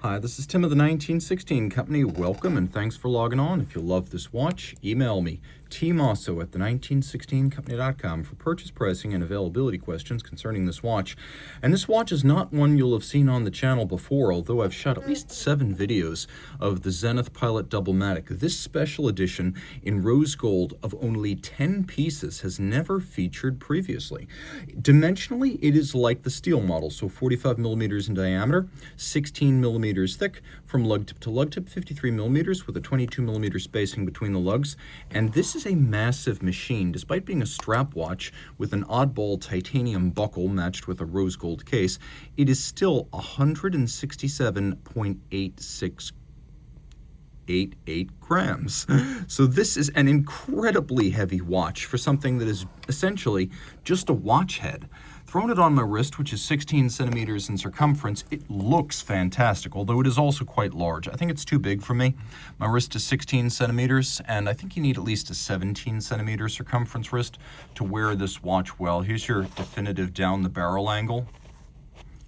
Hi, this is Tim of the 1916 Company. Welcome and thanks for logging on. If you love this watch, email me, Team Mosso at the1916company.com for purchase pricing and availability questions concerning this watch. And this watch is not one you'll have seen on the channel before, although I've shot at least 7 videos of the Zenith Pilot Doublematic. This special edition in rose gold of only 10 pieces has never featured previously. Dimensionally, it is like the steel model, so 45 millimeters in diameter, 16 millimeters thick from lug tip to lug tip, 53 millimeters with a 22 millimeter spacing between the lugs. And this is a massive machine. Despite being a strap watch with an oddball titanium buckle matched with a rose gold case, it is still 167.8688 grams. So this is an incredibly heavy watch for something that is essentially just a watch head. Thrown it on my wrist, which is 16 centimeters in circumference, it looks fantastic, although it is also quite large. I think it's too big for me. My wrist is 16 centimeters, and I think you need at least a 17 centimeter circumference wrist to wear this watch well. Here's your definitive down the barrel angle,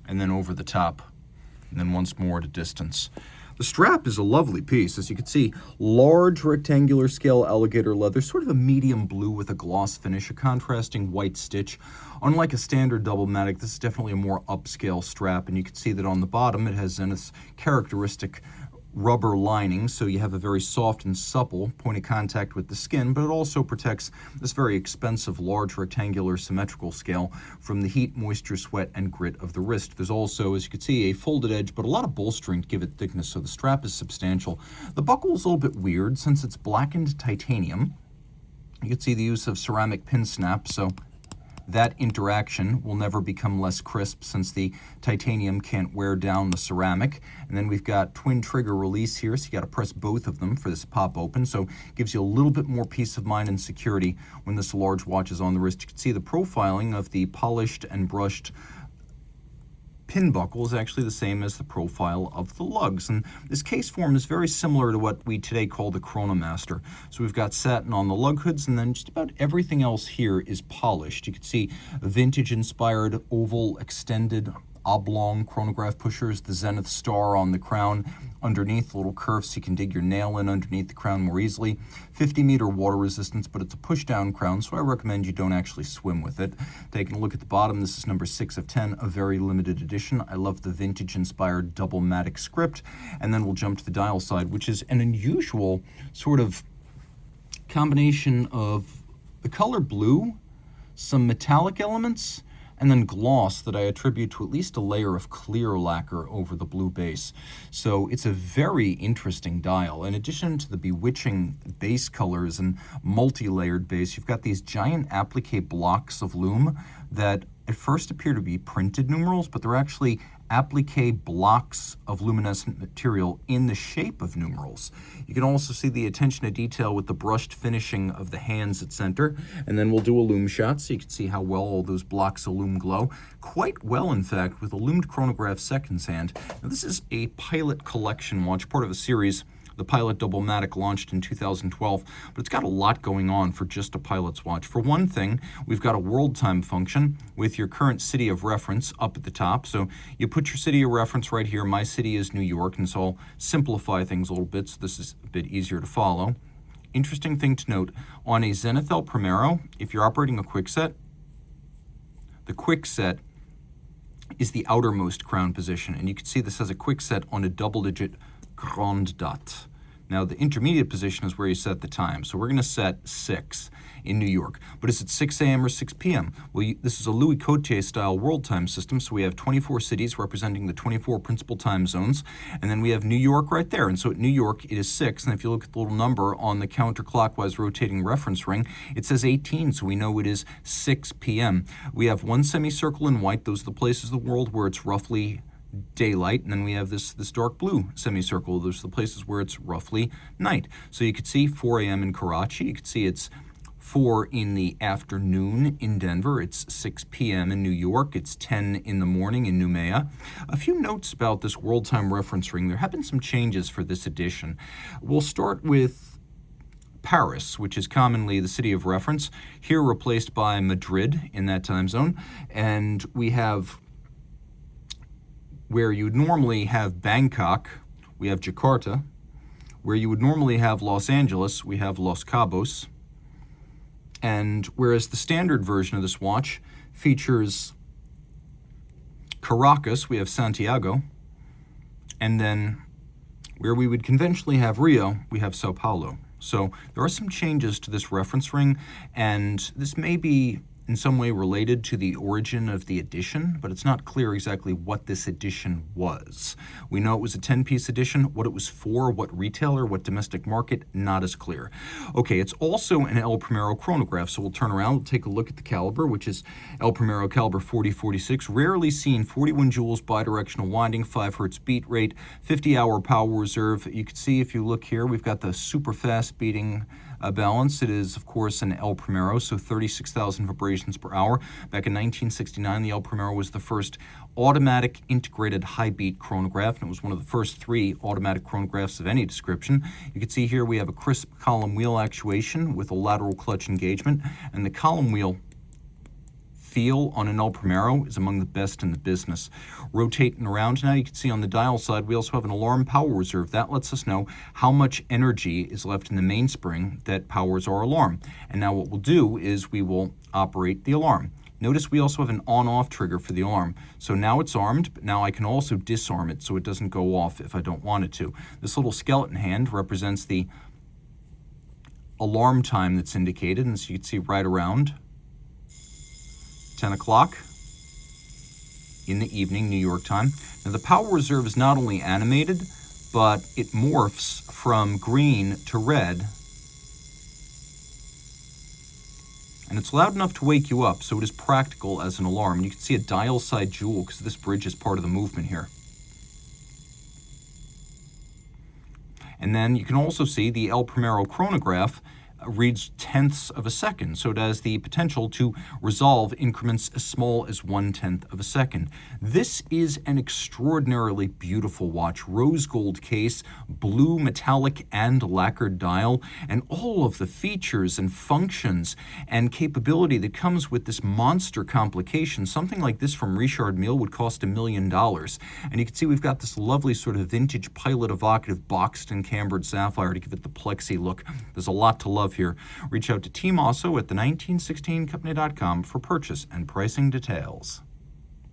and then over the top, and then once more at a distance. The strap is a lovely piece. As you can see, large rectangular scale alligator leather, sort of a medium blue with a gloss finish, a contrasting white stitch. Unlike a standard Doublematic, this is definitely a more upscale strap, and you can see that on the bottom it has Zenith's characteristic rubber lining, so you have a very soft and supple point of contact with the skin, but it also protects this very expensive large rectangular symmetrical scale from the heat, moisture, sweat, and grit of the wrist. There's also, as you can see, a folded edge, but a lot of bolstering to give it thickness, so the strap is substantial. The buckle is a little bit weird since it's blackened titanium. You can see the use of ceramic pin snap, so that interaction will never become less crisp since the titanium can't wear down the ceramic. And then we've got twin trigger release here, so you got to press both of them for this pop open. So it gives you a little bit more peace of mind and security when this large watch is on the wrist. You can see the profiling of the polished and brushed pin buckle is actually the same as the profile of the lugs, and this case form is very similar to what we today call the Chronomaster. So we've got satin on the lug hoods, and then just about everything else here is polished. You can see vintage inspired oval extended oblong chronograph pushers, the Zenith star on the crown. Underneath, little curve so you can dig your nail in underneath the crown more easily. 50-meter water resistance, but it's a push-down crown, so I recommend you don't actually swim with it. Taking a look at the bottom, this is number 6 of 10, a very limited edition. I love the vintage-inspired Doublematic script. And then we'll jump to the dial side, which is an unusual sort of combination of the color blue, some metallic elements, and then gloss that I attribute to at least a layer of clear lacquer over the blue base. So it's a very interesting dial. In addition to the bewitching base colors and multi-layered base, you've got these giant applique blocks of lume that at first appear to be printed numerals, but they're actually applique blocks of luminescent material in the shape of numerals. You can also see the attention to detail with the brushed finishing of the hands at center. And then we'll do a lume shot so you can see how well all those blocks of lume glow. Quite well, in fact, with a lumed chronograph seconds hand. Now, this is a Pilot collection watch, part of a series. The Pilot Doublematic launched in 2012, but it's got a lot going on for just a Pilot's watch. For one thing, we've got a world time function with your current city of reference up at the top. So you put your city of reference right here. My city is New York, and so I'll simplify things a little bit so this is a bit easier to follow. Interesting thing to note, on a Zenith El Primero, if you're operating a quick set, the quick set is the outermost crown position, and you can see this has a quick set on a double-digit grande date. Now, the intermediate position is where you set the time. So we're going to set 6 in New York. But is it 6 a.m. or 6 p.m.? Well, this is a Louis Cotier style world time system. So we have 24 cities representing the 24 principal time zones. And then we have New York right there. And so at New York, it is 6. And if you look at the little number on the counterclockwise rotating reference ring, it says 18. So we know it is 6 p.m. We have one semicircle in white. Those are the places of the world where it's roughly daylight, and then we have this dark blue semicircle. Those are the places where it's roughly night. So you could see 4 a.m. in Karachi. You could see it's 4 in the afternoon in Denver. It's 6 p.m. in New York. It's 10 in the morning in Noumea. A few notes about this world time reference ring. There have been some changes for this edition. We'll start with Paris, which is commonly the city of reference, here replaced by Madrid in that time zone. And we have where you would normally have Bangkok, we have Jakarta. Where you would normally have Los Angeles, we have Los Cabos. And whereas the standard version of this watch features Caracas, we have Santiago. And then where we would conventionally have Rio, we have Sao Paulo. So there are some changes to this reference ring, and this may be in some way related to the origin of the edition, but it's not clear exactly what this edition was. We know it was a 10-piece edition. What it was for, what retailer, what domestic market, not as clear. Okay, it's also an El Primero chronograph, so we'll turn around, we'll take a look at the caliber, which is El Primero caliber 4046, rarely seen, 41 joules bidirectional winding, 5 hertz beat rate, 50-hour power reserve. You can see if you look here, we've got the super fast beating balance. It is, of course, an El Primero, so 36,000 vibrations per hour. Back in 1969, the El Primero was the first automatic integrated high-beat chronograph, and it was one of the first 3 automatic chronographs of any description. You can see here we have a crisp column wheel actuation with a lateral clutch engagement, and the column wheel feel on an El Primero is among the best in the business. Rotating around now, you can see on the dial side, we also have an alarm power reserve. That lets us know how much energy is left in the mainspring that powers our alarm. And now what we'll do is we will operate the alarm. Notice we also have an on-off trigger for the alarm. So now it's armed, but now I can also disarm it so it doesn't go off if I don't want it to. This little skeleton hand represents the alarm time that's indicated, and so you can see right around 10 o'clock in the evening, New York time. Now the power reserve is not only animated, but it morphs from green to red. And it's loud enough to wake you up, so it is practical as an alarm. And you can see a dial side jewel because this bridge is part of the movement here. And then you can also see the El Primero chronograph reads tenths of a second, so it has the potential to resolve increments as small as 1/10 of a second. This is an extraordinarily beautiful watch. Rose gold case, blue metallic and lacquered dial, and all of the features and functions and capability that comes with this monster complication. Something like this from Richard Mille would cost $1 million. And you can see we've got this lovely sort of vintage pilot evocative boxed and cambered sapphire to give it the plexi look. There's a lot to love here. Reach out to Team Mosso at the 1916company.com for purchase and pricing details.